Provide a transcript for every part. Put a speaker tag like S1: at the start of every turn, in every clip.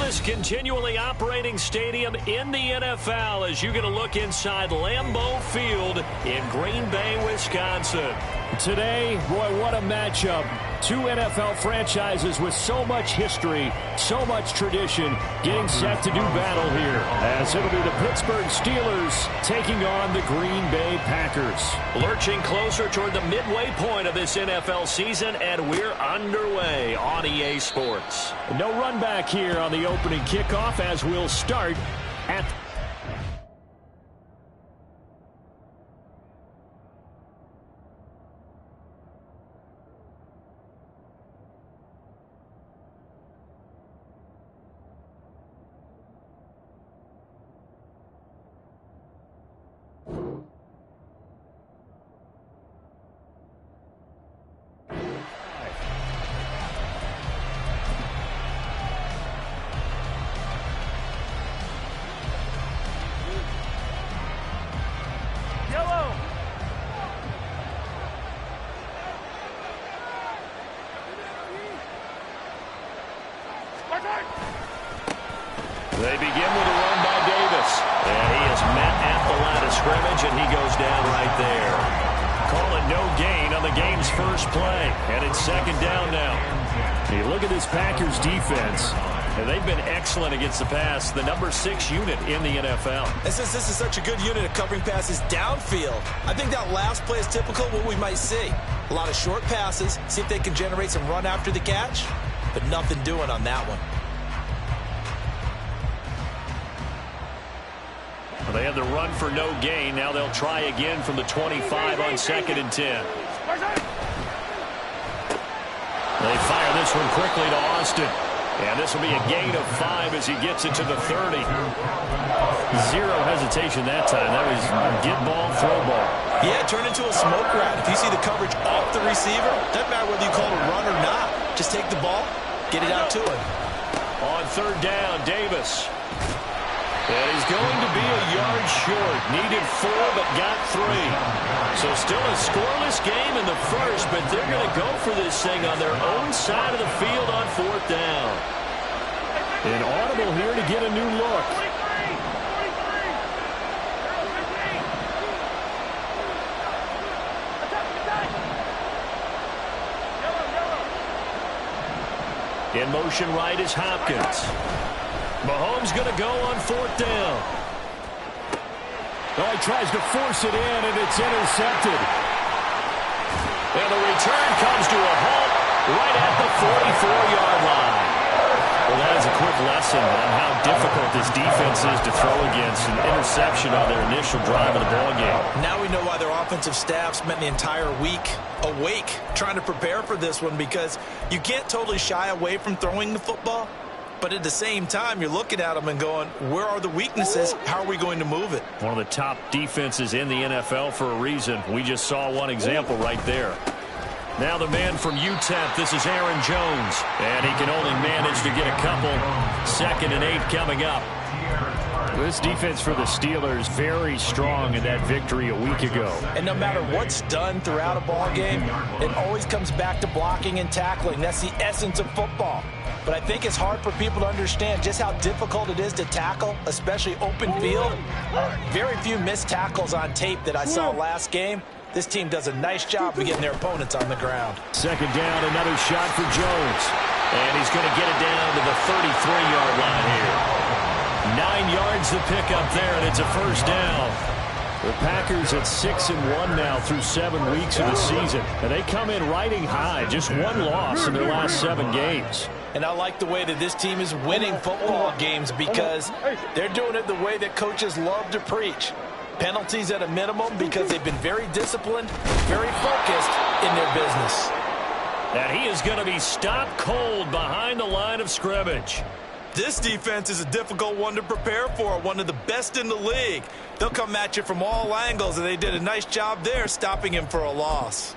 S1: oldest continually operating stadium in the NFL as you get a look inside Lambeau Field in Green Bay, Wisconsin.
S2: Today, boy, what a matchup. Two NFL franchises with so much history, so much tradition, getting set to do battle here. As it'll be the Pittsburgh Steelers taking on the Green Bay Packers.
S1: Lurching closer toward the midway point of this NFL season, and we're underway on EA Sports.
S2: No run back here on the opening kickoff as we'll start at
S1: They begin with a run by Davis. And he is met at the line of scrimmage, and he goes down right there. Call it no gain on the game's first play. And it's second down now.
S2: You look at this Packers defense.
S1: And they've been excellent against the pass. The number 6 unit in the NFL.
S3: And since this is such a good unit of covering passes downfield, I think that last play is typical of what we might see. A lot of short passes, see if they can generate some run after the catch, but nothing doing on that one.
S1: Well, they have the run for no gain. Now they'll try again from the 25 on 2nd and 10. They fire this one quickly to Austin. And this will be a gain of 5 as he gets it to the 30. Zero hesitation that time. That was get ball, throw ball.
S3: Yeah, turn into a smoke route. If you see the coverage off the receiver, doesn't matter whether you call it a run or not. Just take the ball, get it out to him.
S1: On 3rd down, Davis. And he's going to be a yard short. Needed 4, but got 3. So still a scoreless game in the first, but they're going to go for this thing on their own side of the field on 4th down.
S2: An audible here to get a new look.
S1: In motion right is Hopkins. Mahomes going to go on 4th down.
S2: Oh, he tries to force it in, and it's intercepted.
S1: And the return comes to a halt right at the 44-yard line. Well, that is a quick lesson on how difficult this defense is to throw against. An interception on their initial drive of the ballgame.
S3: Now we know why their offensive staff spent the entire week awake trying to prepare for this one, because you can't totally shy away from throwing the football. But at the same time, you're looking at them and going, where are the weaknesses? How are we going to move it?
S1: One of the top defenses in the NFL for a reason. We just saw one example right there. Now the man from UTEP, this is Aaron Jones. And he can only manage to get a couple. 2nd and 8 coming up.
S2: This defense for the Steelers very strong in that victory a week ago.
S3: And no matter what's done throughout a ball game, it always comes back to blocking and tackling. That's the essence of football. But I think it's hard for people to understand just how difficult it is to tackle, especially open field. Very few missed tackles on tape that I saw last game. This team does a nice job of getting their opponents on the ground.
S2: 2nd down, another shot for Jones.
S1: And he's going to get it down to the 33-yard line here. 9 yards to pick up there, and it's a 1st down.
S2: The Packers at 6-1 now through 7 weeks of the season. And they come in riding high, just 1 loss in their last 7 games.
S3: And I like the way that this team is winning football games, because they're doing it the way that coaches love to preach. Penalties at a minimum, because they've been very disciplined, very focused in their business.
S1: And he is going to be stopped cold behind the line of scrimmage.
S3: This defense is a difficult one to prepare for, one of the best in the league. They'll come at you from all angles, and they did a nice job there stopping him for a loss.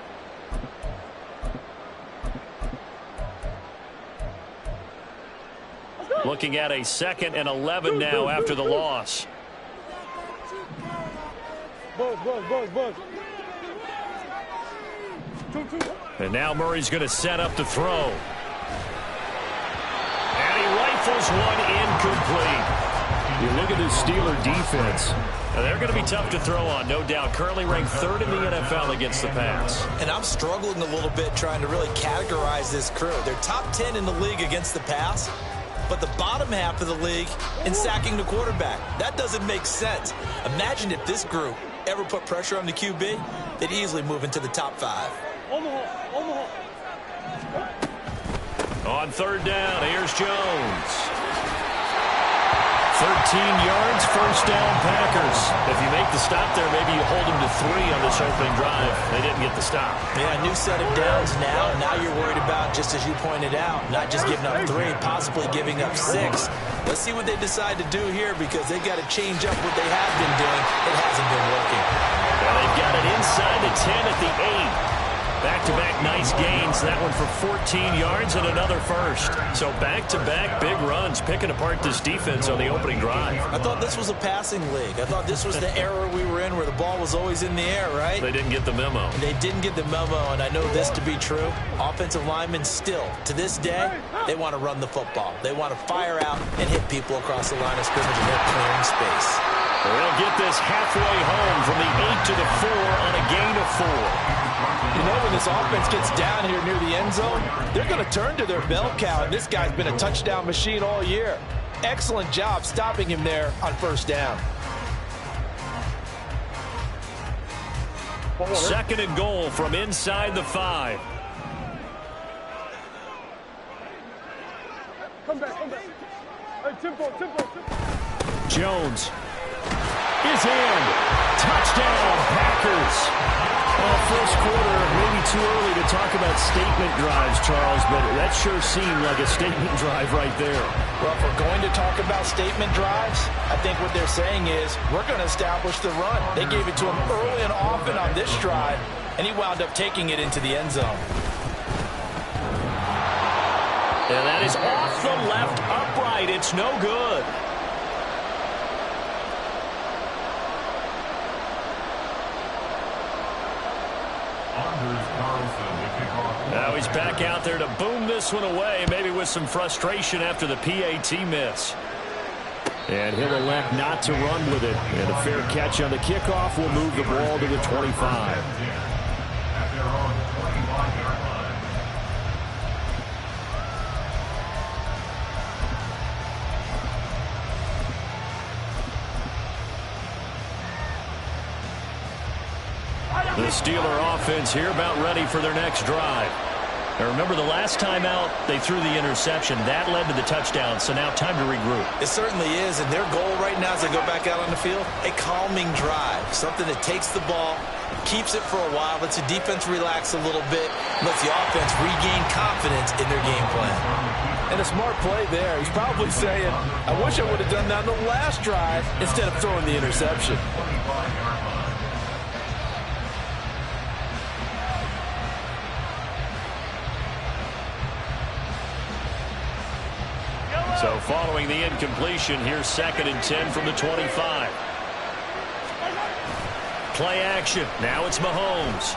S1: Looking at a 2nd and 11 now after the loss. And now Murray's going to set up to throw. And he rifles one incomplete.
S2: You look at this Steeler defense.
S1: Now, they're going to be tough to throw on, no doubt. Currently ranked 3rd in the NFL against the pass.
S3: And I'm struggling a little bit trying to really categorize this crew. They're top 10 in the league against the pass, but the bottom half of the league in sacking the quarterback. That doesn't make sense. Imagine if this group ever put pressure on the QB, they'd easily move into the top 5.
S1: On 3rd down, here's Jones. 13 yards, 1st down, Packers. If you make the stop there, maybe you hold them to 3 on this opening drive. They didn't get the stop.
S3: Yeah, new set of downs now. Now you're worried about, just as you pointed out, not just giving up 3, possibly giving up 6. Let's see what they decide to do here, because they've got to change up what they have been doing. It hasn't been working.
S1: Well, they've got it inside the 10 at the 8. Back-to-back nice gains. That one for 14 yards and another first. So back-to-back big runs, picking apart this defense on the opening drive.
S3: I thought this was a passing league. I thought this was the era we were in where the ball was always in the air, right?
S1: They didn't get the memo.
S3: They didn't get the memo, and I know this to be true. Offensive linemen still, to this day, they want to run the football. They want to fire out and hit people across the line of scrimmage, and they're clearing space.
S1: They'll get this halfway home from the 8 to the 4 on a gain of 4.
S3: You know, when this offense gets down here near the end zone, they're going to turn to their bell cow, and this guy's been a touchdown machine all year. Excellent job stopping him there on 1st down.
S1: 2nd and goal from inside the 5.
S4: Come back. Hey, tempo.
S2: Jones is in. Touchdown, Packers. Well, first quarter, maybe too early to talk about statement drives, Charles, but that sure seemed like a statement drive right there.
S3: Well, if we're going to talk about statement drives, I think what they're saying is we're going to establish the run. They gave it to him early and often on this drive, and he wound up taking it into the end zone.
S1: And that is off the left upright. It's no good. Now he's back out there to boom this one away, maybe with some frustration after the PAT miss.
S2: And he'll elect not to run with it. And a fair catch on the kickoff will move the ball to the 25.
S1: The Steeler offense here about ready for their next drive. Now remember, the last time out, they threw the interception. That led to the touchdown, so now time to regroup.
S3: It certainly is, and their goal right now as they go back out on the field, a calming drive, something that takes the ball, keeps it for a while, lets the defense relax a little bit, lets the offense regain confidence in their game plan. And a smart play there. He's probably saying, I wish I would have done that on the last drive instead of throwing the interception.
S1: So following the incompletion, here's 2nd and 10 from the 25. Play action. Now it's Mahomes.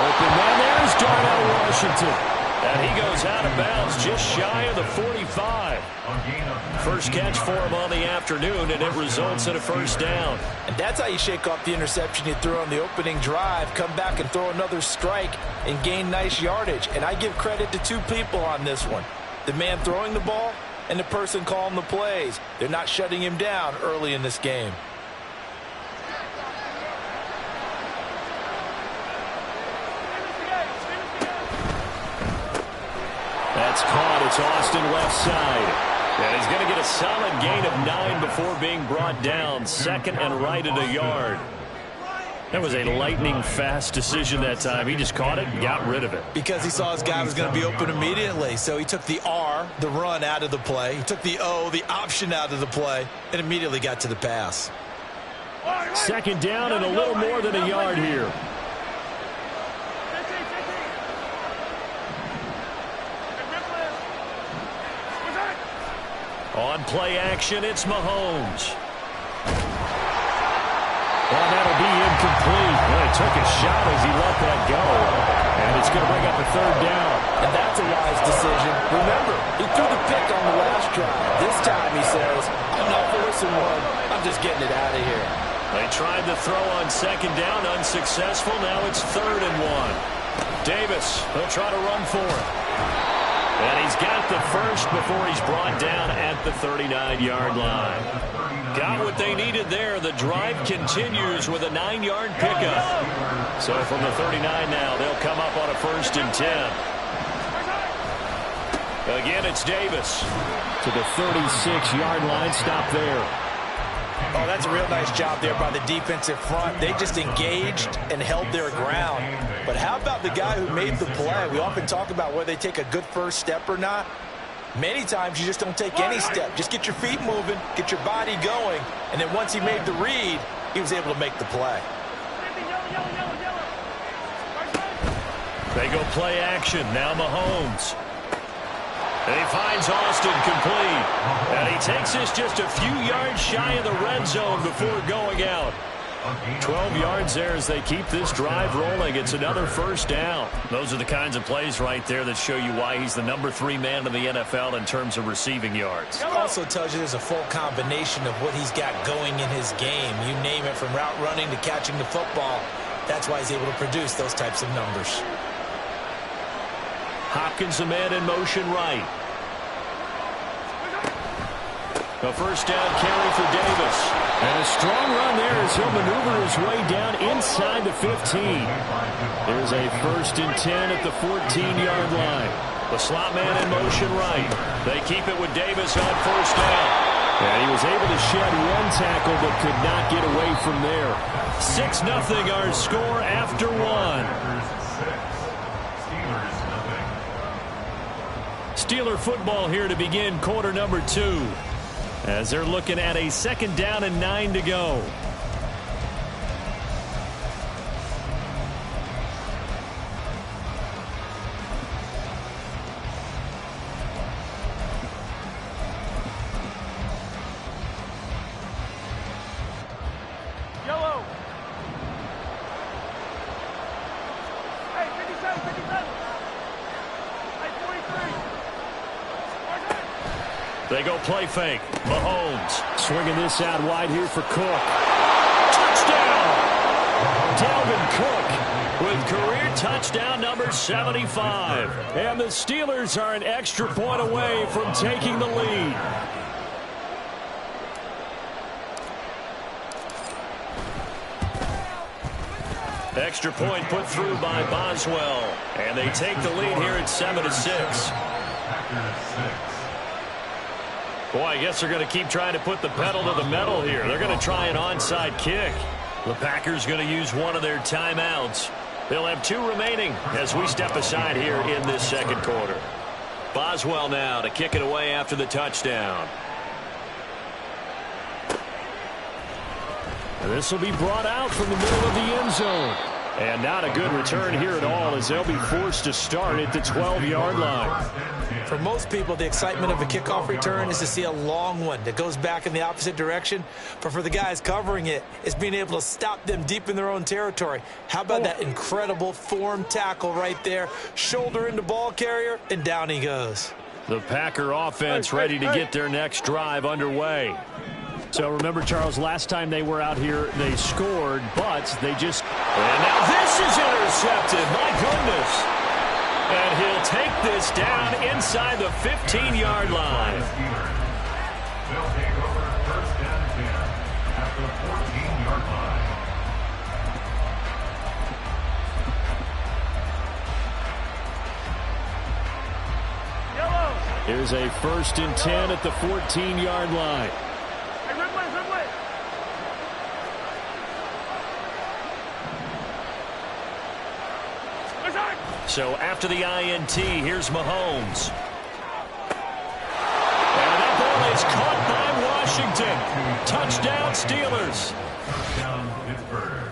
S2: Open man, there's Darnell Washington.
S1: And he goes out of bounds just shy of the 45. First catch for him on the afternoon, and it results in a 1st down.
S3: And that's how you shake off the interception you threw on the opening drive, come back and throw another strike and gain nice yardage. And I give credit to 2 people on this one. The man throwing the ball and the person calling the plays. They're not shutting him down early in this game.
S1: That's caught. It's Austin left side. And he's going to get a solid gain of 9 before being brought down. 2nd and right at a yard. That was a lightning-fast decision that time. He just caught it and got rid of it.
S3: Because he saw his guy was going to be open immediately. So he took the R, the run, out of the play. He took the O, the option, out of the play, and immediately got to the pass.
S2: 2nd down and a little more than a yard here.
S1: On play action, it's Mahomes.
S2: Well, that'll be incomplete. Well, he took a shot as he let that go. And it's going to bring up a 3rd down.
S3: And that's a wise decision. Remember, he threw the pick on the last drive. This time he says, I'm not forcing one. I'm just getting it out of here.
S1: They tried the throw on second down, unsuccessful. Now it's 3rd and 1. Davis, he'll try to run for it. And he's got the first before he's brought down at the 39-yard line. Got what they needed there. The drive continues with a 9-yard pickup. So from the 39 now, they'll come up on a 1st and 10. Again, it's Davis.
S2: To the 36-yard line, stop there.
S3: Oh, that's a real nice job there by the defensive front. They just engaged and held their ground. But how about the guy who made the play? We often talk about whether they take a good first step or not. Many times you just don't take any step. Just get your feet moving, get your body going, and then once he made the read, he was able to make the play.
S1: They go play action. Now Mahomes. And he finds Austin complete. And he takes this just a few yards shy of the red zone before going out. 12 yards there as they keep this drive rolling. It's another 1st down. Those are the kinds of plays right there that show you why he's the number 3 man in the NFL in terms of receiving yards.
S3: It also tells you there's a full combination of what he's got going in his game. You name it, from route running to catching the football. That's why he's able to produce those types of numbers.
S1: Hopkins, a man in motion right. A 1st down carry for Davis.
S2: And a strong run there as he'll maneuver his way down inside the 15. There's a 1st and 10 at the 14-yard line.
S1: The slot man in motion right. They keep it with Davis on 1st down.
S2: And he was able to shed one tackle but could not get away from there.
S1: 6-0 our score after 1. Steeler football here to begin quarter number 2. As they're looking at a 2nd down and 9 to go.
S4: Yellow. Hey, 57, 57. Hey, 43.
S1: They go play fake. Mahomes
S2: swinging this out wide here for Cook.
S1: Touchdown! Dalvin Cook with career touchdown number 75.
S2: And the Steelers are an extra point away from taking the lead.
S1: Extra point put through by Boswell. And they take the lead here at 7-6. Boy, I guess they're going to keep trying to put the pedal to the metal here. They're going to try an onside kick. The Packers going to use one of their timeouts. They'll have 2 remaining as we step aside here in this 2nd quarter. Boswell now to kick it away after the touchdown.
S2: And this will be brought out from the middle of the end zone. And not a good return here at all as they'll be forced to start at the 12-yard line.
S3: For most people, the excitement of a kickoff return is to see a long one that goes back in the opposite direction. But for the guys covering it, it's being able to stop them deep in their own territory. How about that incredible form tackle right there? Shoulder into ball carrier, and down he goes.
S1: The Packer offense ready to get their next drive underway.
S2: So remember, Charles, last time they were out here, they scored, but they just...
S1: And now this is intercepted. My goodness. And he'll take this down inside the 15-yard line.
S5: They'll take over 1st and 10 at the 14-yard line.
S4: Yellow.
S2: Here's a 1st and 10 at the 14-yard line.
S1: So after the INT, here's Mahomes. And that ball is caught by Washington. Touchdown, Steelers.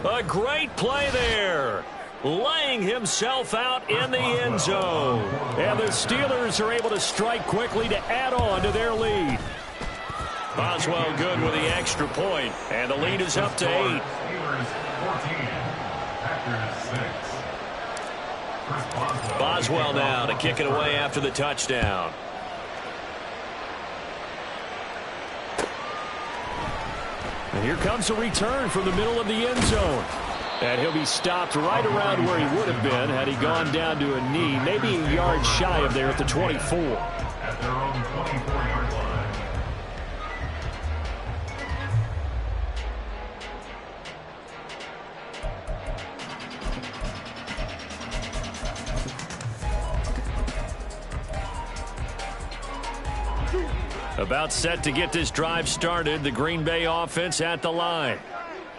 S1: A great play there. Laying himself out in the end zone.
S2: And the Steelers are able to strike quickly to add on to their lead.
S1: Boswell good with the extra point. And the lead is up to 8.
S5: Steelers 14, Packers 6.
S1: Boswell now to kick it away after the touchdown.
S2: And here comes a return from the middle of the end zone. And he'll be stopped right around where he would have been had he gone down to a knee, maybe a yard shy of there at the 24.
S5: At their own 24-yard line.
S1: About set to get this drive started, the Green Bay offense at the line.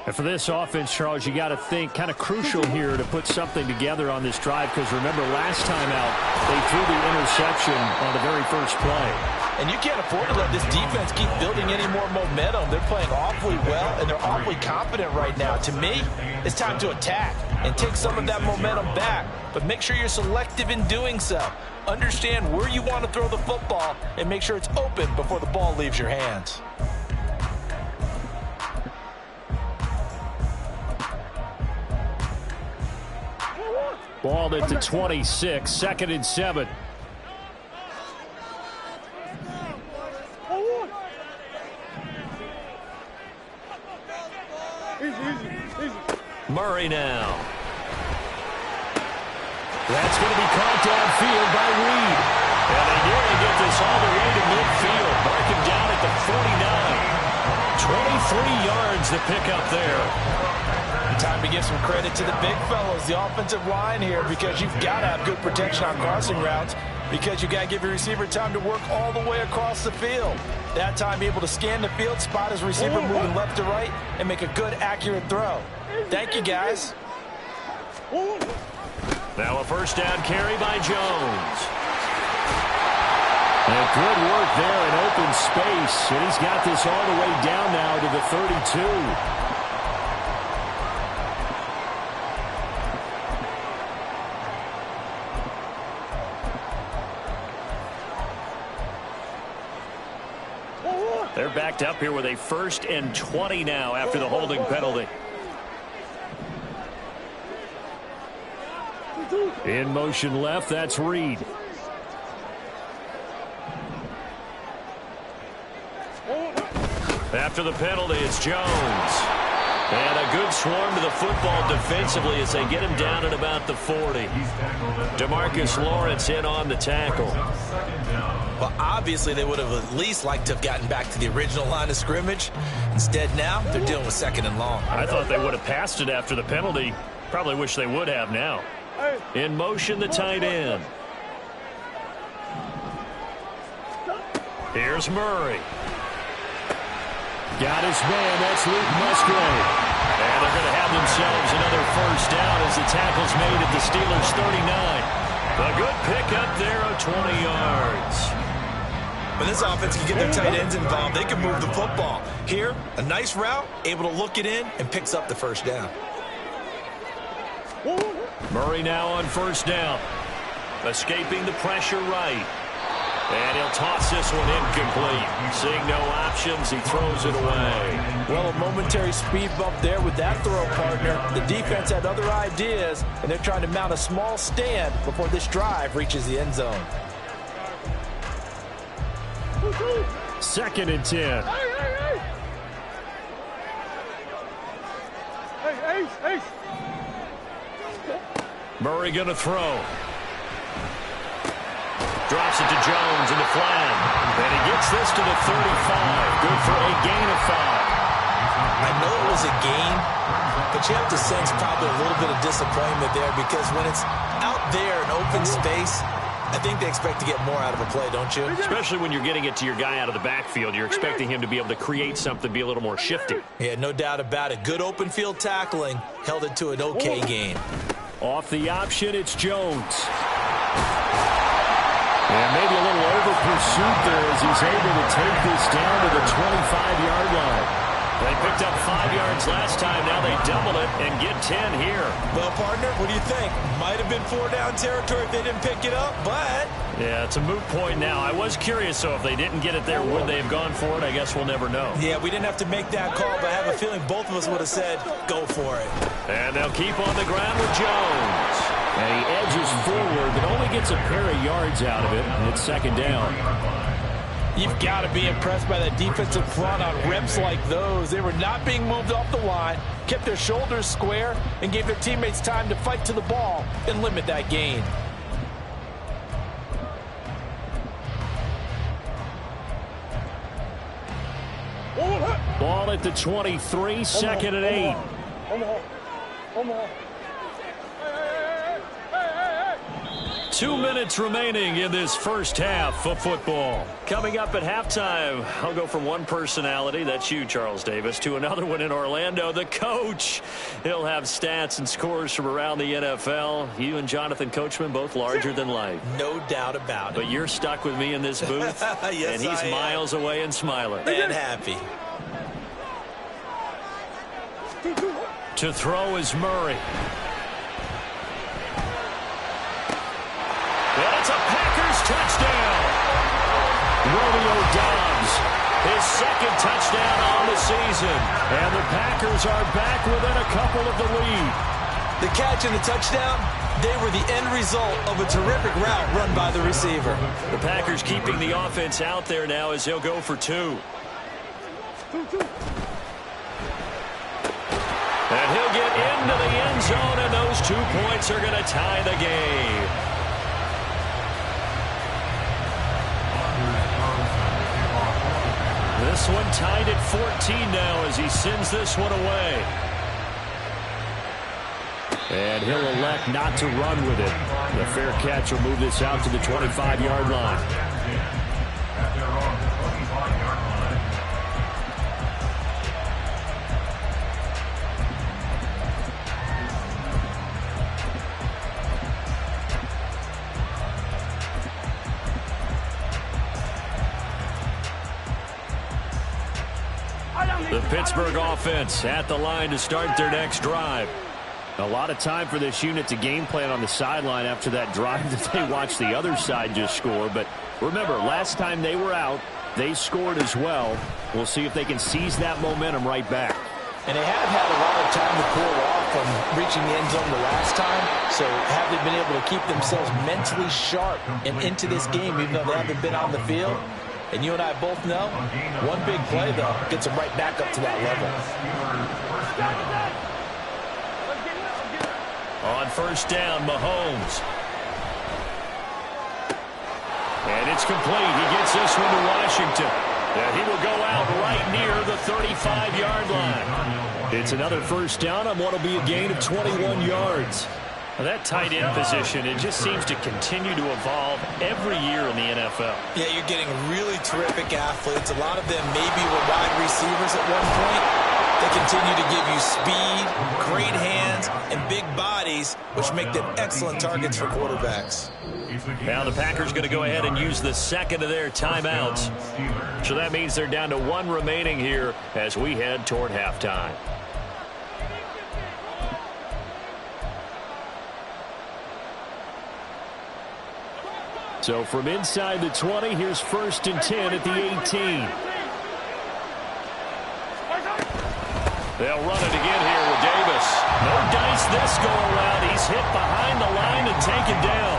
S2: And for this offense, Charles, you got to think kind of crucial here to put something together on this drive, because remember last time out they threw the interception on the very first play.
S3: And you can't afford to let this defense keep building any more momentum. They're playing awfully well, and they're awfully confident right now. To me, it's time to attack and take some of that momentum back. But make sure you're selective in doing so. Understand where you want to throw the football and make sure it's open before the ball leaves your hands.
S2: Ball at the 26, 2nd and 7.
S1: Murray now.
S2: That's going to be caught downfield by Reed.
S1: And they nearly get this all the way to midfield. Mark him down at the 49. 23 yards to pick up there.
S3: Time to give some credit to the big fellows, the offensive line here, because you've got to have good protection on crossing routes, because you've got to give your receiver time to work all the way across the field. That time able to scan the field, spot his receiver moving left to right, and make a good, accurate throw. Thank you, guys.
S1: Now a first down carry by Jones.
S2: And good work there in open space. And he's got this all the way down now to the 32.
S1: They're backed up here with a 1st and 20 now after the holding penalty.
S2: In motion left, that's Reed.
S1: After the penalty, it's Jones. And a good swarm to the football defensively as they get him down at about the 40. DeMarcus Lawrence in on the tackle.
S3: Well, obviously, they would have at least liked to have gotten back to the original line of scrimmage. Instead, now, they're dealing with 2nd and long.
S1: I thought they would have passed it after the penalty. Probably wish they would have now. In motion, the tight end. Here's Murray.
S2: Got his man, that's Luke Musgrave.
S1: And they're going to have themselves another first down as the tackle's made at the Steelers' 39. A good pickup there of 20 yards.
S3: When this offense can get their tight ends involved, they can move the football. Here, a nice route, able to look it in, and picks up the first down.
S1: Murray now on first down. Escaping the pressure right. And he'll toss this one incomplete. Seeing no options, he throws it away.
S3: Well, a momentary speed bump there with that throw, partner. The defense had other ideas, and they're trying to mount a small stand before this drive reaches the end zone.
S2: 2nd and 10.
S4: Hey.
S1: Murray going to throw. Drops it to Jones in the flat. And he gets this to the 35. Good for a gain of 5.
S3: I know it was a gain, but you have to sense probably a little bit of disappointment there, because when it's out there in open space, I think they expect to get more out of a play, don't you?
S1: Especially when you're getting it to your guy out of the backfield. You're expecting him to be able to create something, be a little more shifty.
S3: Yeah, no doubt about it. Good open field tackling held it to an okay gain.
S2: Off the option, it's Jones. And maybe a little over-pursuit there as he's able to take this down to the 25-yard line.
S1: They picked up 5 yards last time. Now they double it and get 10 here.
S3: Well, partner, what do you think? Might have been 4-down territory if they didn't pick it up, but...
S1: Yeah, it's a moot point now. I was curious, so if they didn't get it there, would they have gone for it? I guess we'll never know.
S3: Yeah, we didn't have to make that call, but I have a feeling both of us would have said, go for it.
S1: And they'll keep on the ground with Jones.
S2: And he edges forward, but only gets a pair of yards out of it, and it's 2nd down.
S3: You've got to be impressed by that defensive front on reps like those. They were not being moved off the line, kept their shoulders square, and gave their teammates time to fight to the ball and limit that gain.
S2: Ball at the 23, second and 8. 2 minutes remaining in this first half of football.
S1: Coming up at halftime, I'll go from one personality, that's you, Charles Davis, to another one in Orlando, the coach. He'll have stats and scores from around the NFL. You and Jonathan Coachman, both larger than life.
S3: No doubt about it.
S1: But you're stuck with me in this booth,
S3: yes,
S1: and he's miles away and smiling.
S3: And happy.
S2: To throw is Murray.
S1: And it's a Packers touchdown.
S2: Romeo Doubs,
S1: His second touchdown on the season.
S2: and the Packers are back within a couple of the lead.
S3: The catch and the touchdown, they were the end result of a terrific route run by the receiver.
S1: The Packers keeping the offense out there now as he'll go for 2. And he'll get into the end zone, and those 2 points are going to tie the game. This one tied at 14 now as he sends this one away.
S2: And he'll elect not to run with it. The fair catch will move this out to the 25-yard line.
S5: At their own 25-yard line.
S2: The Pittsburgh offense at the line to start their next drive. A lot of time for this unit to game plan on the sideline after that drive that they watched the other side just score. But remember, last time they were out, they scored as well. We'll see if they can seize that momentum right back.
S3: And they have had a lot of time to cool off from reaching the end zone the last time. So have they been able to keep themselves mentally sharp and into this game even though they haven't been on the field? And you and I both know, one big play, though, gets them right back up to that level.
S1: On first down, Mahomes. And it's complete. He gets this one to Washington. And he will go out right near the 35-yard line.
S2: It's another first down on what will be a gain of 21 yards.
S1: That tight end position, it just seems to continue to evolve every year in the NFL.
S3: Yeah, you're getting really terrific athletes. A lot of them maybe were wide receivers at one point. They continue to give you speed, great hands, and big bodies, which make them excellent targets for quarterbacks.
S1: Now the Packers going to go ahead and use the second of their timeouts. So that means they're down to 1 remaining here as we head toward halftime.
S2: So from inside the 20, here's first and 10 at the 18.
S1: They'll run it again here with Davis. No dice this go around. He's hit behind the line and taken down.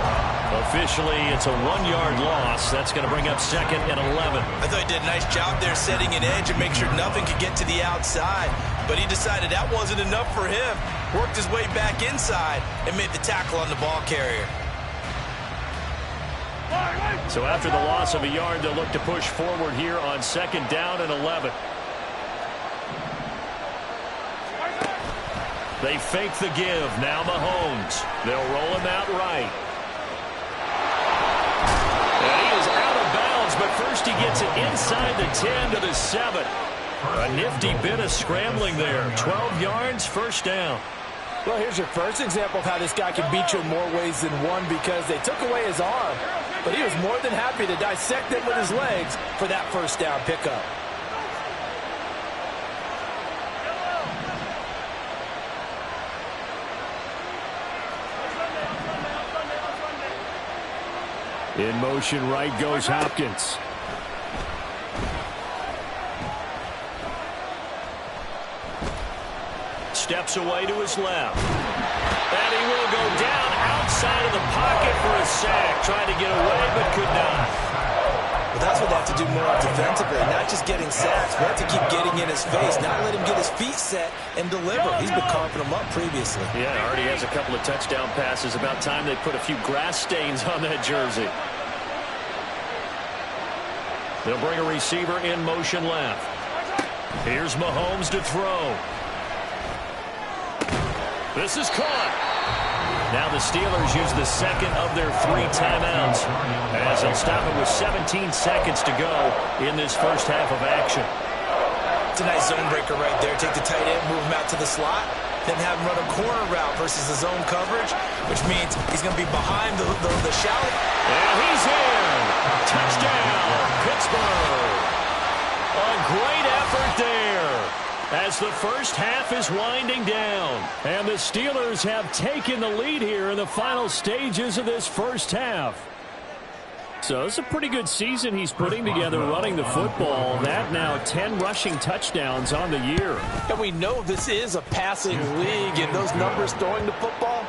S1: Officially, it's a 1-yard loss. That's going to bring up second and 11.
S3: I thought he did a nice job there setting an edge and make sure nothing could get to the outside. But he decided that wasn't enough for him. Worked his way back inside and made the tackle on the ball carrier.
S1: So after the loss of a yard, they'll look to push forward here on second down and 11. They fake the give. Now Mahomes. They'll roll him out right. And he is out of bounds, but first he gets it inside the 10 to the 7. A nifty bit of scrambling there. 12 yards, first down.
S3: Well, here's your first example of how this guy can beat you in more ways than one because they took away his arm. But he was more than happy to dissect it with his legs for that first down pickup.
S2: In motion right goes Hopkins.
S1: Steps away to his left. And he will go down outside of the pocket for a sack. Trying to get away, but could not.
S3: That's what they have to do more defensively, not just getting sacks, but to keep getting in his face, not let him get his feet set and deliver. He's been carving them up previously.
S2: Yeah, already has a couple of touchdown passes. About time they put a few grass stains on that jersey. They'll bring a receiver in motion left. Here's Mahomes to throw. This is caught. Now the Steelers use the second of their 3 timeouts as they'll stop it with 17 seconds to go in this first half of action.
S3: It's a nice zone breaker right there. Take the tight end, move him out to the slot, then have him run a corner route versus the zone coverage, which means he's going to be behind the shallow.
S2: And he's in. Touchdown, Pittsburgh. A great effort there as the first half is winding down. And the Steelers have taken the lead here in the final stages of this first half. So it's a pretty good season he's putting together running the football. That now 10 rushing touchdowns on the year.
S3: And we know this is a passing league, and those numbers throwing the football,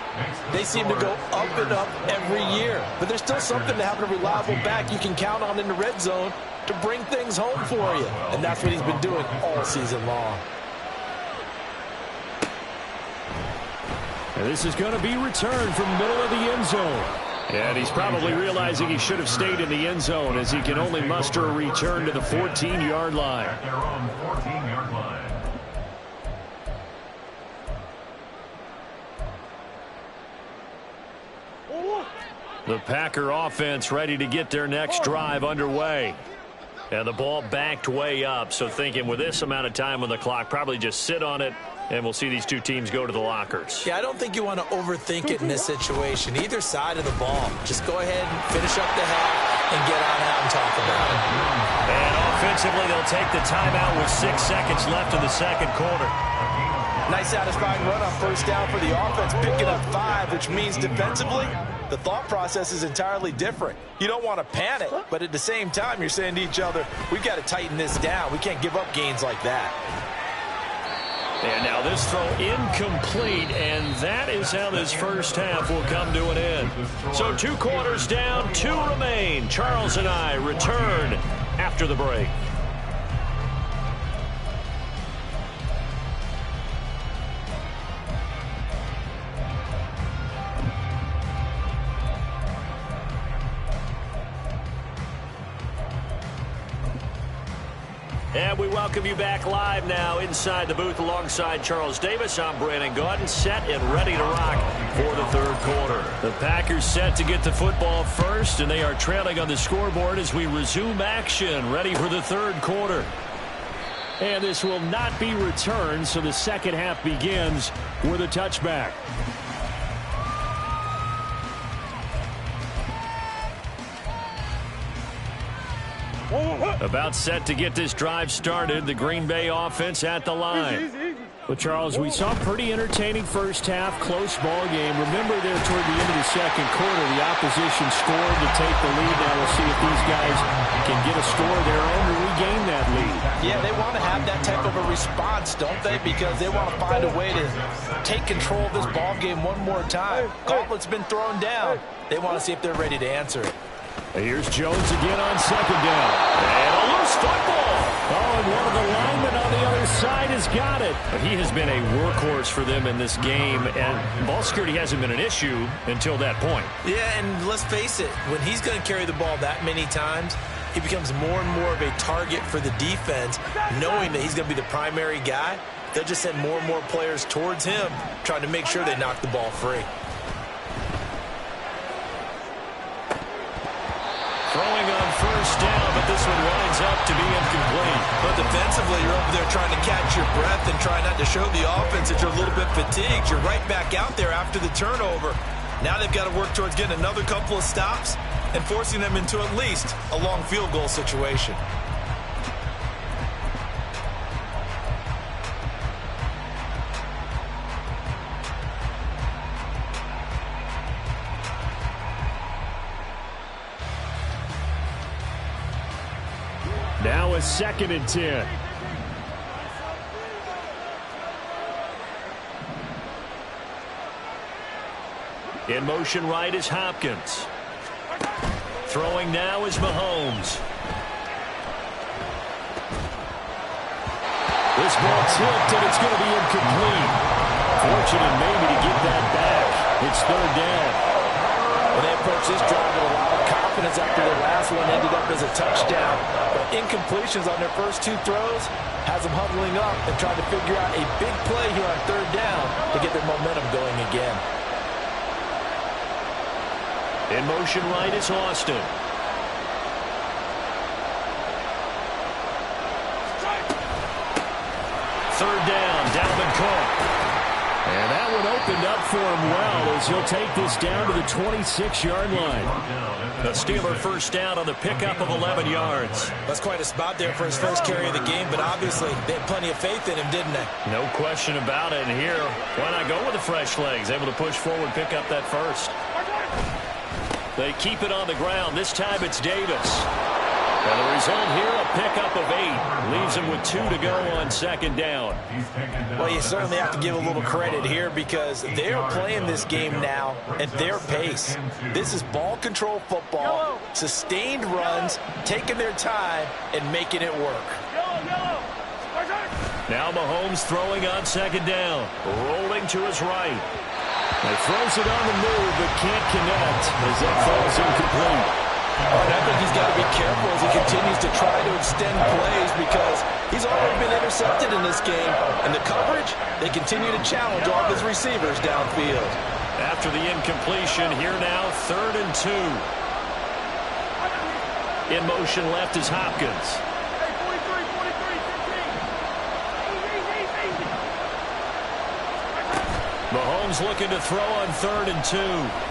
S3: they seem to go up and up every year. But there's still something to having a reliable back you can count on in the red zone to bring things home for you. And that's what he's been doing all season long.
S2: And this is going to be returned from middle of the end zone. And he's probably realizing he should have stayed in the end zone as he can only muster a return to the 14-yard line.
S5: At their own 14-yard line.
S2: The Packer offense ready to get their next drive underway. And the ball backed way up, so thinking with this amount of time on the clock, probably just sit on it, and we'll see these two teams go to the lockers.
S3: Yeah, I don't think you want to overthink it in this situation. Either side of the ball. Just go ahead and finish up the half and get on out and talk about it.
S2: And offensively, they'll take the timeout with 6 seconds left in the second quarter.
S3: Nice satisfying run on first down for the offense, picking up 5, which means defensively, the thought process is entirely different. You don't want to panic, but at the same time, you're saying to each other, we've got to tighten this down. We can't give up gains like that.
S2: And now this throw incomplete, and that is how this first half will come to an end. So 2 quarters down, 2 remain. Charles and I return after the break. And we welcome you back live now inside the booth alongside Charles Davis. I'm Brandon Gaudin, set and ready to rock for the third quarter. The Packers set to get the football first, and they are trailing on the scoreboard as we resume action, ready for the third quarter. And this will not be returned, so the second half begins with a touchback. About set to get this drive started. The Green Bay offense at the line. Well, Charles, we saw a pretty entertaining first half, close ball game. Remember there toward the end of the second quarter, the opposition scored to take the lead. Now we'll see if these guys can get a score of their own to regain that lead.
S3: Yeah, they want to have that type of a response, don't they? Because they want to find a way to take control of this ball game one more time. Gauntlet's been thrown down. They want to see if they're ready to answer it.
S2: Here's Jones again on second down. And a loose football. Oh, and one of the linemen on the other side has got it. He has been a workhorse for them in this game, and ball security hasn't been an issue until that point.
S3: Yeah, and let's face it, when he's going to carry the ball that many times, he becomes more and more of a target for the defense, knowing that he's going to be the primary guy. They'll just send more and more players towards him, trying to make sure they knock the ball free.
S2: Throwing on first down, but this one winds up to be incomplete.
S3: But defensively, you're over there trying to catch your breath and try not to show the offense that you're a little bit fatigued. You're right back out there after the turnover. Now they've got to work towards getting another couple of stops and forcing them into at least a long field goal situation.
S2: Now a 2nd and 10. In motion right is Hopkins. Throwing now is Mahomes. This ball tipped, and it's going to be incomplete. Fortunate maybe to get that back. It's third down.
S3: Well, they approach this drive with a lot of confidence after their last one ended up as a touchdown. But incompletions on their first two throws has them huddling up and trying to figure out a big play here on third down to get their momentum going again.
S1: In motion right is Austin. Third down, Dalvin Cook.
S2: And that one opened up for him well as he'll take this down to the 26-yard line.
S1: The Steeler first down on the pickup of 11 yards.
S3: That's quite a spot there for his first carry of the game, but obviously they had plenty of faith in him, didn't they?
S1: No question about it. And here, why not go with the fresh legs? Able to push forward, pick up that first. They keep it on the ground. This time it's Davis. And the result here, a pickup of 8. Leaves him with 2 to go on second down.
S3: Well, you certainly have to give a little credit here because they're playing this game now at their pace. This is ball control football, sustained runs, taking their time, and making it work.
S1: Now Mahomes throwing on second down. Rolling to his right.
S2: He throws it on the move, but can't connect as that falls incomplete.
S3: And I think he's got to be careful as he continues to try to extend plays because he's already been intercepted in this game. And the coverage, they continue to challenge all of his receivers downfield.
S1: After the incompletion, here now, 3rd and 2. In motion left is Hopkins. Mahomes looking to throw on 3rd and 2.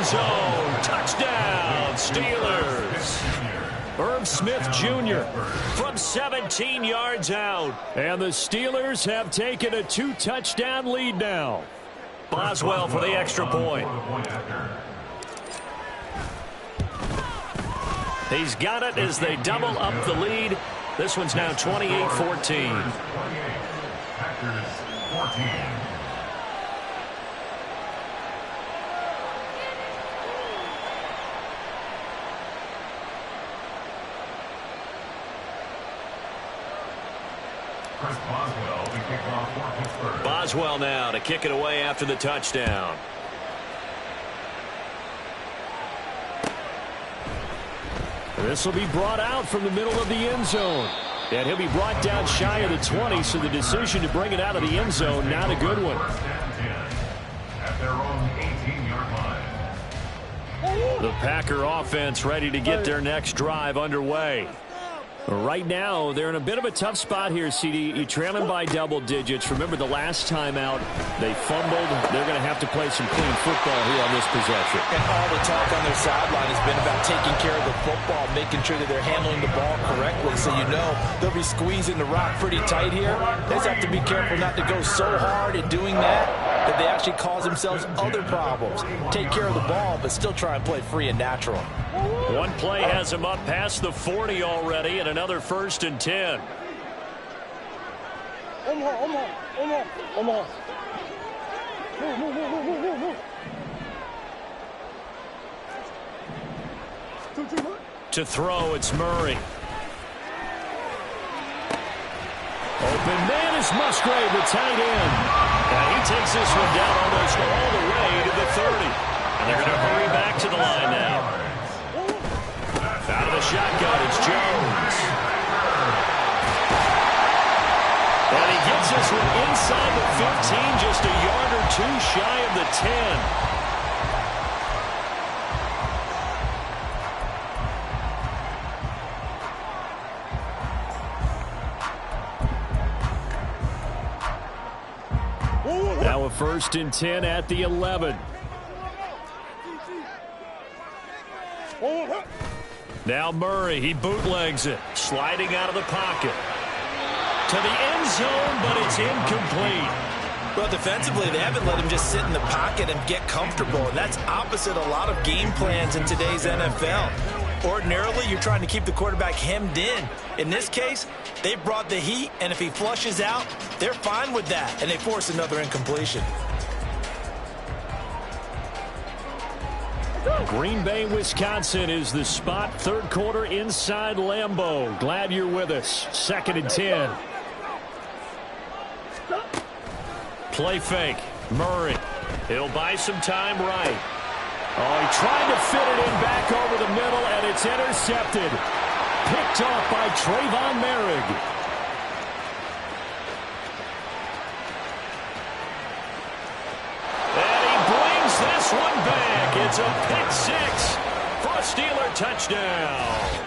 S1: Zone. Touchdown, Steelers. Herb Smith Jr. from 17 yards out.
S2: And the Steelers have taken a 2-touchdown lead now.
S1: Boswell for the extra point. He's got it as they double up the lead. This one's now 28-14.
S5: Packers 14.
S1: Boswell now to kick it away after the touchdown.
S2: This will be brought out from the middle of the end zone. And he'll be brought down shy of the 20, so the decision to bring it out of the end zone, not a good one.
S5: At their own 18-yard line.
S1: The Packer offense ready to get their next drive underway.
S2: Right now, they're in a bit of a tough spot here, CD. You trail them by double digits. Remember the last time out, they fumbled. They're going to have to play some clean football here on this possession.
S3: And all the talk on their sideline has been about taking care of the football, making sure that they're handling the ball correctly. So you know they'll be squeezing the rock pretty tight here. They just have to be careful not to go so hard at doing that they actually cause themselves other problems. Take care of the ball, but still try and play free and natural.
S1: One play has him up past the 40 already, and another 1st and 10. To throw, it's Murray.
S2: Open man is Musgrave, the tight end.
S1: And he takes this one down almost all the way to the 30. And they're going to hurry back to the line now. Out of the shotgun, it's Jones. And he gets this one inside the 15, just a yard or 2 shy of the 10.
S2: Now a 1st and 10 at the 11.
S1: Now Murray, he bootlegs it, sliding out of the pocket. To the end zone, but it's incomplete.
S3: Well, defensively, they haven't let him just sit in the pocket and get comfortable, and that's opposite a lot of game plans in today's NFL. Ordinarily, you're trying to keep the quarterback hemmed in. In this case, they brought the heat, and if he flushes out, they're fine with that, and they force another incompletion.
S2: Green Bay, Wisconsin is the spot. Third quarter inside Lambeau. Glad you're with us. 2nd and 10. Play fake. Murray. He'll buy some time right. Oh, he tried to fit it in back over the middle, and it's intercepted. Picked off by Trayvon Merrick. And he brings this one back. It's a pick six for a Steeler touchdown.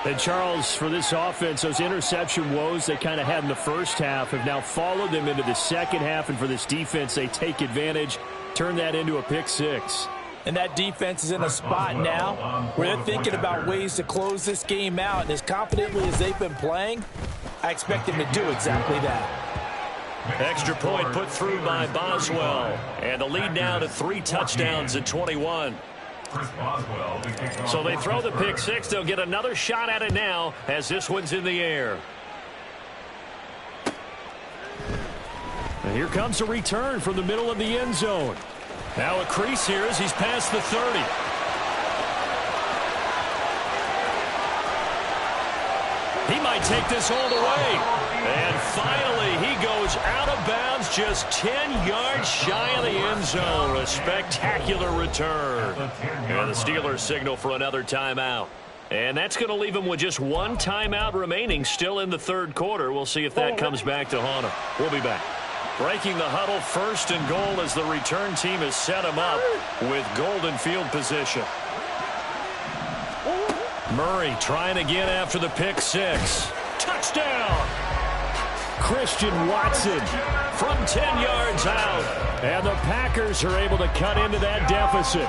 S2: And Charles, for this offense, those interception woes they kind of had in the first half have now followed them into the second half. And for this defense, they take advantage, turn that into a pick six.
S3: And that defense is in a spot now where they're thinking about ways to close this game out. And as confidently as they've been playing, I expect them to do exactly that.
S1: Extra point put through by Boswell. And the lead now to 3 touchdowns at 21. So they throw the pick six. They'll get another shot at it now as this one's in the air.
S2: And here comes a return from the middle of the end zone.
S1: Now a crease here as he's past the 30. He might take this all the way. And finally, he goes out of bounds just 10 yards shy of the end zone. A spectacular return. And the Steelers signal for another timeout. And that's going to leave him with just 1 timeout remaining still in the third quarter. We'll see if that comes back to haunt him. We'll be back. Breaking the huddle, 1st and goal as the return team has set him up with golden field position. Murray trying again after the pick six. Touchdown!
S2: Christian Watson
S1: from 10 yards out.
S2: And the Packers are able to cut into that deficit.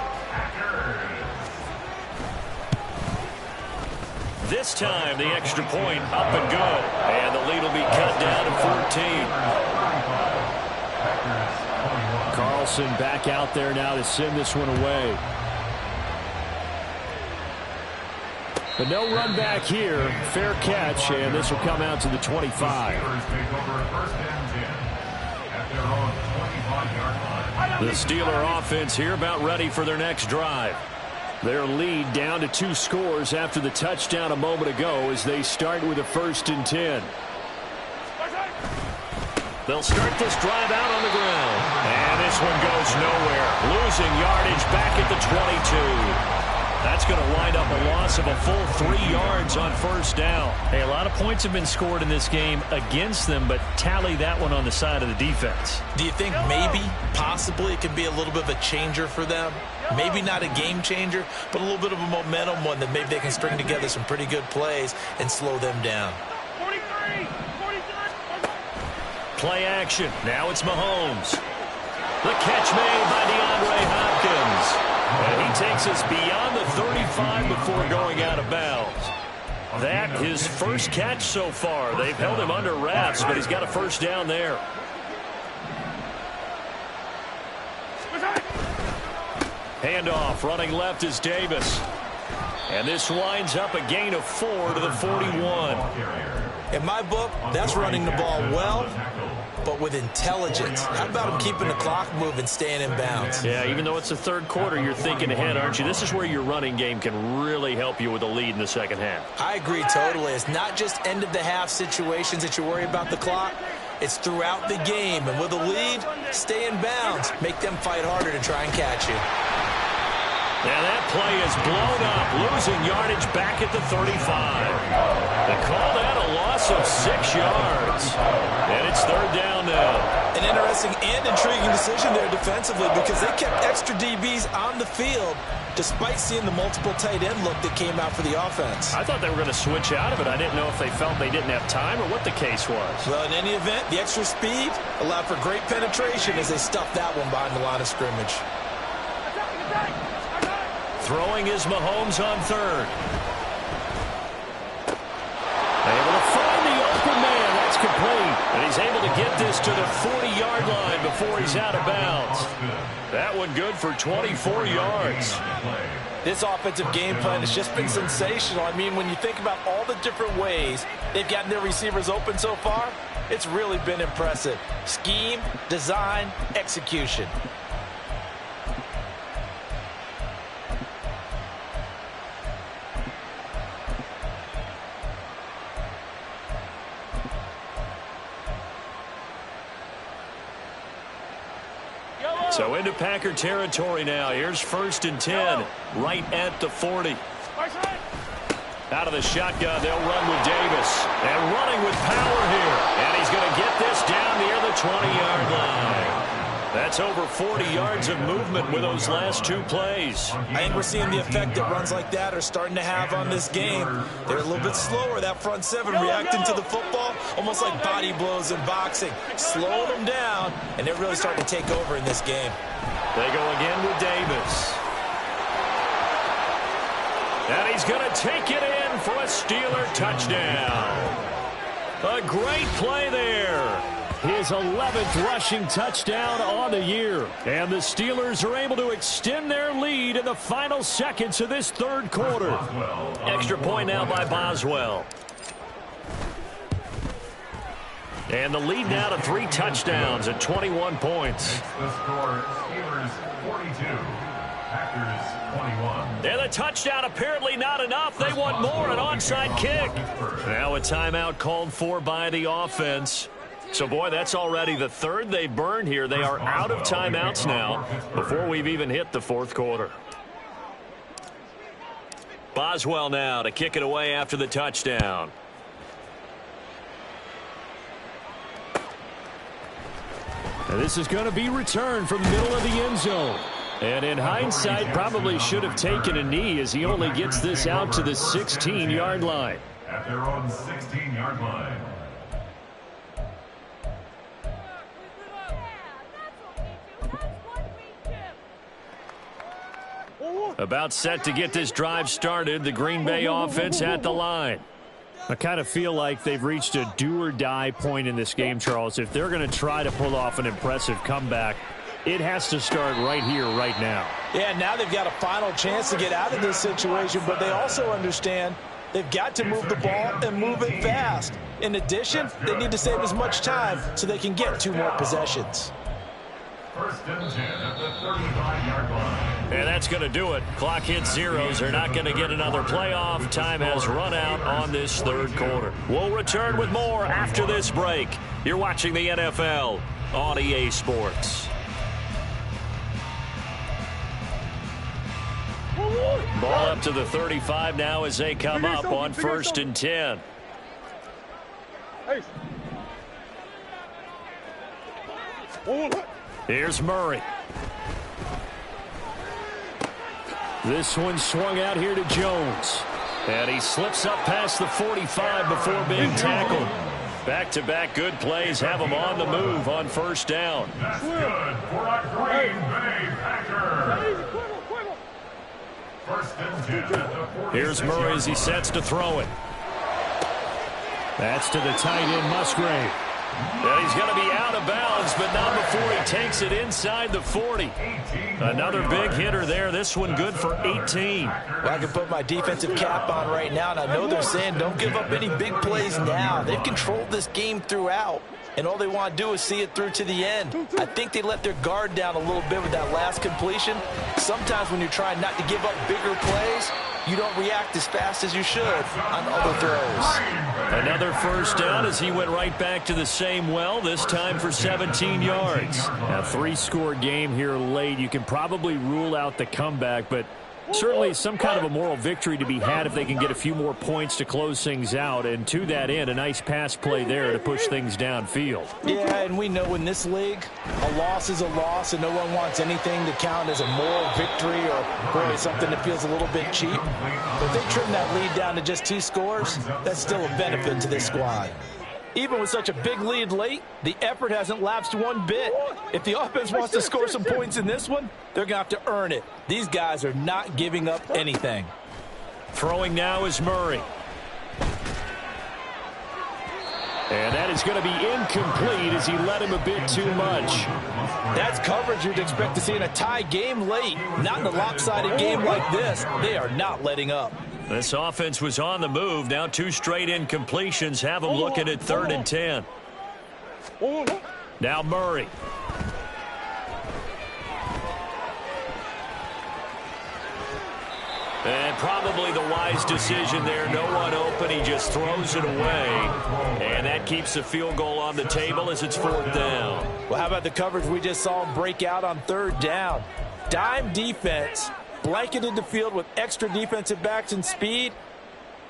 S1: This time the extra point up and good. And the lead will be cut down to 14.
S2: Carlson back out there now to send this one away. But no run back here. Fair catch, and this will come out to the 25.
S1: The Steeler offense here about ready for their next drive.
S2: Their lead down to 2 scores after the touchdown a moment ago as they start with a 1st and 10.
S1: They'll start this drive out on the ground. And this one goes nowhere. Losing yardage back at the 22. That's going to wind up a loss of a full 3 yards on 1st down.
S6: Hey, a lot of points have been scored in this game against them, but tally that one on the side of the defense.
S3: Do you think maybe, possibly, it could be a little bit of a changer for them? Maybe not a game changer, but a little bit of a momentum one that maybe they can string together some pretty good plays and slow them down.
S4: 43, 47.
S1: Play action. Now it's Mahomes. The catch made by DeAndre Hopkins. And he takes us beyond the 35 before going out of bounds. That his first catch so far. They've held him under wraps, but he's got a 1st down there. Handoff, running left is Davis. And this winds up a gain of 4 to the 41.
S3: In my book, that's running the ball well, but with intelligence. How about him keeping the clock moving, staying in bounds?
S1: Yeah, even though it's the third quarter, you're thinking ahead, aren't you? This is where your running game can really help you with a lead in the second half.
S3: I agree totally. It's not just end-of-the-half situations that you worry about the clock. It's throughout the game. And with a lead, stay in bounds. Make them fight harder to try and catch you.
S1: Now that play is blown up, losing yardage back at the 35. They call that a loss of 6 yards. And it's 3rd down now.
S3: An interesting and intriguing decision there defensively because they kept extra DBs on the field despite seeing the multiple tight end look that came out for the offense.
S1: I thought they were going to switch out of it. I didn't know if they felt they didn't have time or what the case was.
S3: Well, in any event, the extra speed allowed for great penetration as they stuffed that one behind the line of scrimmage.
S1: Throwing is Mahomes on 3rd. Able to find the open man. That's complete. And he's able to get this to the 40-yard line before he's out of bounds. That one good for 24 yards.
S3: This offensive game plan has just been sensational. I mean, when you think about all the different ways they've gotten their receivers open so far, it's really been impressive. Scheme, design, execution.
S1: So into Packer territory now. Here's 1st and 10, right at the 40. Out of the shotgun, they'll run with Davis. And running with power here. And he's going to get this down near the 20-yard line. That's over 40 yards of movement with those last 2 plays.
S3: I think we're seeing the effect that runs like that are starting to have on this game. They're a little bit slower, that front 7, reacting to the football, almost like body blows in boxing. Slowing them down, and they're really starting to take over in this game.
S1: They go again with Davis. And he's going to take it in for a Steeler touchdown. A great play there.
S2: His 11th rushing touchdown on the year. And the Steelers are able to extend their lead in the final seconds of this 3rd quarter.
S1: Extra point now by Boswell. And the lead now to 3 touchdowns at 21 points.
S5: The score, Steelers 42, Packers 21.
S1: And the touchdown apparently not enough. They want more, an onside kick. Now a timeout called for by the offense. So, boy, that's already the 3rd they burned here. They are out of timeouts now before we've even hit the 4th quarter. Boswell now to kick it away after the touchdown.
S2: And this is going to be returned from the middle of the end zone. And in hindsight, probably should have taken a knee as he only gets this out to the 16-yard line.
S5: At their own 16-yard line.
S2: About set to get this drive started, the Green Bay offense at the line. I kind of feel like they've reached a do-or-die point in this game, Charles. If they're going to try to pull off an impressive comeback, it has to start right here, right now.
S3: Yeah, now they've got a final chance to get out of this situation, but they also understand they've got to move the ball and move it fast. In addition, they need to save as much time so they can get 2 more possessions.
S5: 1st and 10 at the 35-yard line.
S1: And that's going to do it. Clock hits zeros. They're not going to get another playoff. Time has run out on this 3rd quarter. We'll return with more after this break. You're watching the NFL on EA Sports. Ball up to the 35 now as they come up on 1st and 10. Here's Murray.
S2: This one swung out here to Jones.
S1: And he slips up past the 45 before being tackled. Back-to-back good plays have him on the move on 1st down.
S5: That's good for a Green Bay Packer. 1st and 10 at the 46.
S1: Here's Murray as he sets to throw it.
S2: That's to the tight end, Musgrave.
S1: And he's going to be out of bounds, but not before he takes it inside the 40. Another big hitter there. This one good for 18.
S3: Well, I can put my defensive cap on right now, and I know they're saying don't give up any big plays now. They've controlled this game throughout, and all they want to do is see it through to the end. I think they let their guard down a little bit with that last completion. Sometimes when you're trying not to give up bigger plays, you don't react as fast as you should on other throws.
S1: Another 1st down as he went right back to the same well, this time for 17 yards.
S2: A 3-score game here late. You can probably rule out the comeback, but certainly some kind of a moral victory to be had if they can get a few more points to close things out. And to that end, a nice pass play there to push things downfield.
S3: Yeah, and we know in this league, a loss is a loss, and no one wants anything to count as a moral victory or really something that feels a little bit cheap. But if they trim that lead down to just 2 scores, that's still a benefit to this squad. Even with such a big lead late, the effort hasn't lapsed one bit. If the offense wants to score some points in this one, they're going to have to earn it. These guys are not giving up anything.
S1: Throwing now is Murray.
S2: And that is going to be incomplete as he led him a bit too much.
S3: That's coverage you'd expect to see in a tie game late. Not in a lopsided game like this. They are not letting up.
S1: This offense was on the move. Now 2 straight incompletions have them looking at 3rd and 10. Now Murray. And And probably the wise decision there. No one open. He just throws it away. And that keeps the field goal on the table as it's 4th down.
S3: Well, how about the coverage we just saw him break out on 3rd down? Dime defense, blanketed the field with extra defensive backs and speed,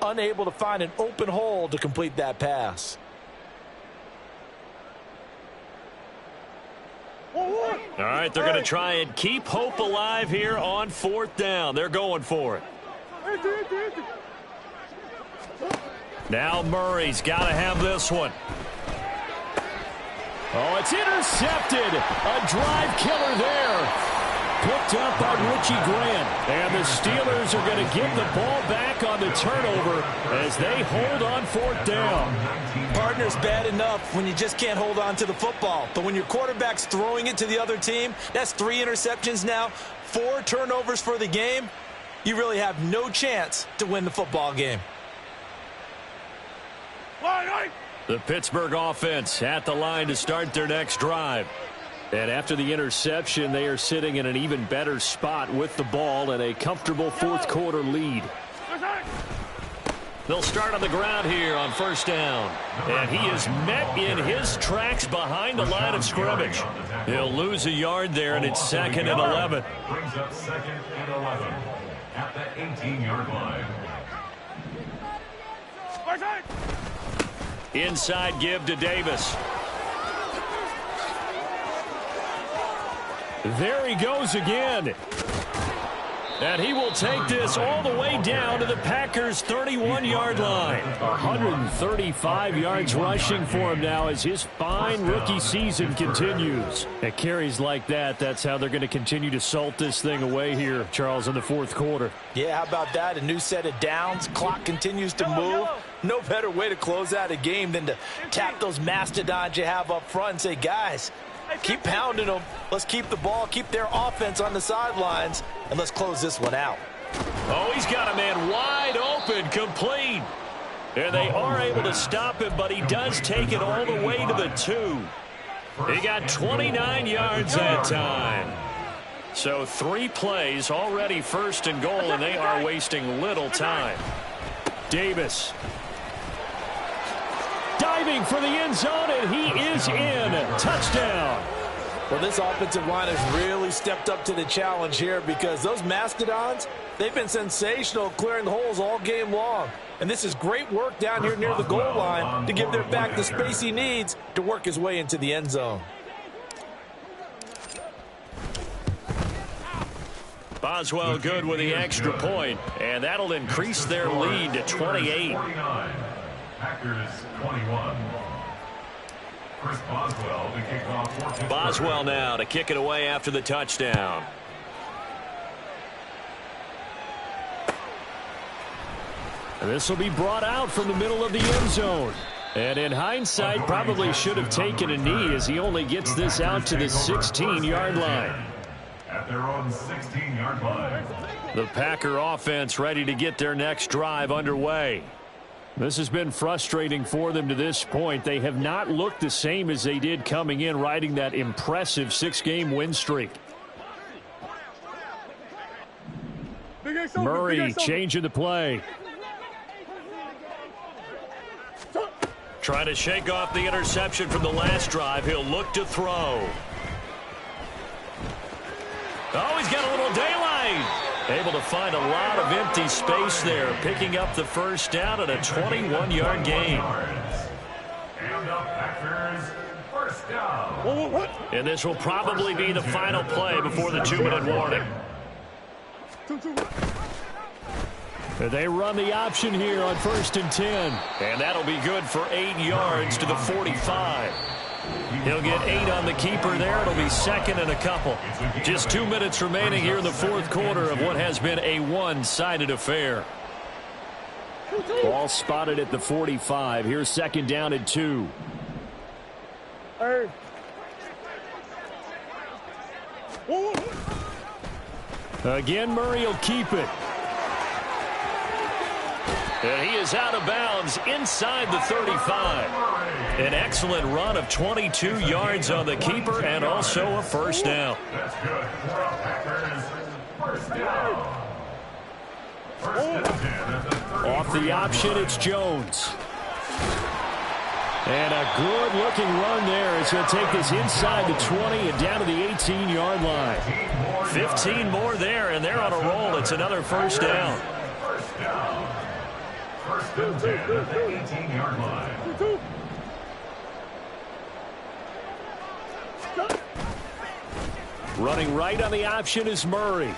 S3: unable to find an open hole to complete that pass.
S1: All right, they're going to try and keep hope alive here on 4th down. They're going for it. Now Murray's got to have this one.
S2: Oh, it's intercepted. A drive killer there. Picked up by Richie Grant. And the Steelers are going to give the ball back on the turnover as they hold on 4th down.
S3: Partner's bad enough when you just can't hold on to the football. But when your quarterback's throwing it to the other team, that's 3 interceptions now, 4 turnovers for the game. You really have no chance to win the football game.
S2: The Pittsburgh offense at the line to start their next drive. And after the interception, they are sitting in an even better spot with the ball and a comfortable 4th quarter lead.
S1: They'll start on the ground here on 1st down. And he is met in his tracks behind the line of scrimmage. He'll lose a yard there, and it's 2nd and 11.
S5: Brings up 2nd and 11 at the 18-yard line.
S1: Inside give to Davis.
S2: There he goes again. And he will take this all the way down to the Packers' 31-yard line. 135 yards rushing for him now as his fine rookie season continues. At carries like that, that's how they're going to continue to salt this thing away here, Charles, in the 4th quarter.
S3: Yeah, how about that? A new set of downs. Clock continues to move. No better way to close out a game than to tap those mastodons you have up front and say, guys, keep pounding them. Let's keep the ball, keep their offense on the sidelines, and let's close this one out.
S1: Oh, he's got a man wide open, complete. And they are able to stop him, but he does take it all the way to the 2. He got 29 yards that time. So 3 plays, already 1st and goal, and they are wasting little time.
S2: Davis. Diving for the end zone, and he is in. Touchdown.
S3: Well, this offensive line has really stepped up to the challenge here because those mastodons, they've been sensational clearing the holes all game long. And this is great work down here near the goal line to give their back the space he needs to work his way into the end zone.
S1: Boswell good with the extra point, and that'll increase their lead to 28.
S5: 49, Packers 21. Chris Boswell to kick off for Pittsburgh.
S1: Boswell now to kick it away after the touchdown.
S2: And this will be brought out from the middle of the end zone. And in hindsight, probably should have taken a knee as he only gets this out to the 16-yard line.
S5: At their own 16-yard line.
S2: The Packer offense ready to get their next drive underway. This has been frustrating for them to this point. They have not looked the same as they did coming in, riding that impressive 6-game win streak. Murray changing the play.
S1: Trying to shake off the interception from the last drive. He'll look to throw. Oh, he's got a little daylight. Able to find a lot of empty space there, picking up the 1st down at a 21-yard gain.
S5: And the Packers 1st down.
S1: And this will probably be the final play before the 2-minute warning.
S2: They run the option here on 1st and 10.
S1: And that'll be good for 8 yards to the 45. He'll get 8 on the keeper there. It'll be 2nd and a couple. Just 2 minutes remaining here in the 4th quarter of what has been a one-sided affair.
S2: Ball spotted at the 45. Here's 2nd down and 2. Again, Murray will keep it.
S1: And he is out of bounds inside the 35. An excellent run of 22 yards on the keeper and also a 1st down.
S5: That's good for a Packers 1st down.
S2: Off the option, it's Jones. And a good-looking run there. It's going to take this inside the 20 and down to the 18-yard line.
S6: 15 more there, and they're on a roll. It's another first down.
S5: First down. First and 10 at the 18-yard line.
S2: Running right on the option is Murray.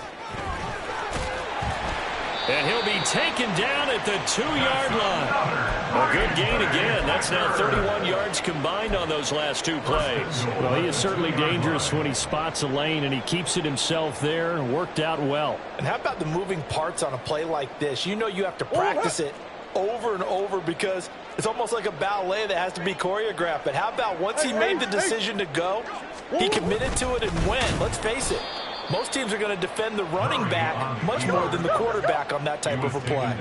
S6: And he'll be taken down at the 2-yard line. A good gain again. That's now 31 yards combined on those last two plays.
S2: Well, he is certainly dangerous when he spots a lane, and he keeps it himself there. Worked out well.
S3: And how about the moving parts on a play like this? You know you have to practice it over and over because it's almost like a ballet that has to be choreographed. But how about once he made the decision to go, he committed to it and went. Let's face it. Most teams are going to defend the running back much more than the quarterback on that type of a play.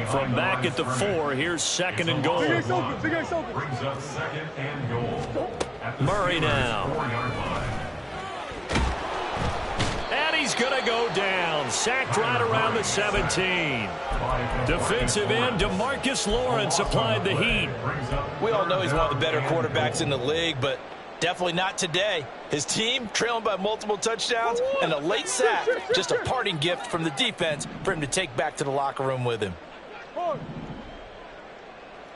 S6: From back at the 4, here's second and goal.
S5: Brings up second and goal.
S6: Murray now. And he's going to go down. Sacked right around the 17. Defensive end DeMarcus Lawrence applied the heat.
S3: We all know he's one of the better quarterbacks in the league, but definitely not today. His team trailing by multiple touchdowns and a late sack. Just a parting gift from the defense for him to take back to the locker room with him.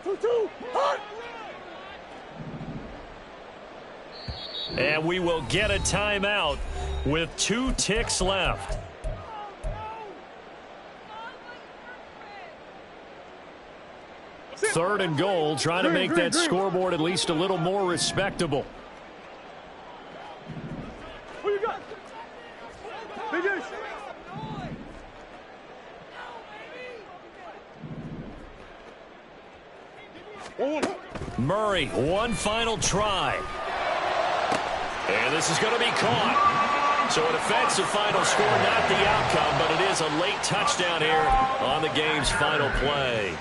S4: 2-2, hot!
S6: And we will get a timeout with 2 ticks left.
S2: Third and goal, trying to make that scoreboard at least a little more respectable.
S4: Who you got? Finish.
S6: Murray, one final try. And this is going to be caught. So it affects the final score, not the outcome, but it is a late touchdown here on the game's final play.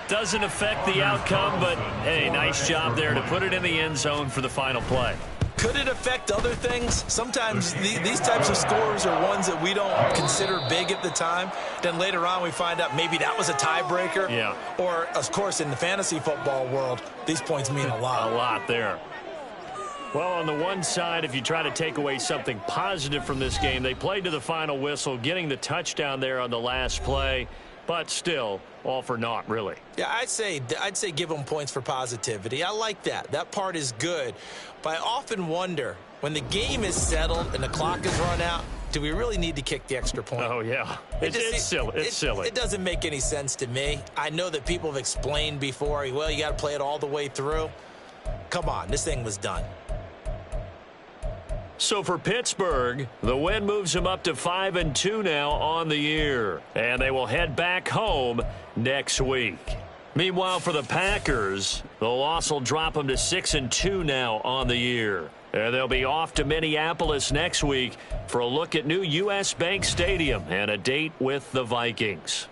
S6: Doesn't affect the outcome, but, hey, nice job there to put it in the end zone for the final play.
S3: Could it affect other things? Sometimes these types of scores are ones that we don't consider big at the time. Then later on we find out maybe that was a tiebreaker.
S6: Yeah.
S3: Or, of course, in the fantasy football world, these points mean a lot.
S6: A lot there. Well, on the one side, if you try to take away something positive from this game, they played to the final whistle, getting the touchdown there on the last play. But still, all for naught, really.
S3: Yeah, I'd say give them points for positivity. I like that. That part is good. But I often wonder, when the game is settled and the clock is run out, do we really need to kick the extra point?
S6: Oh, yeah. It's silly. It's silly.
S3: It doesn't make any sense to me. I know that people have explained before, well, you got to play it all the way through. Come on, this thing was done.
S6: So for Pittsburgh, the win moves them up to 5-2 now on the year. And they will head back home next week. Meanwhile, for the Packers, the loss will drop them to 6-2 now on the year. And they'll be off to Minneapolis next week for a look at new U.S. Bank Stadium and a date with the Vikings.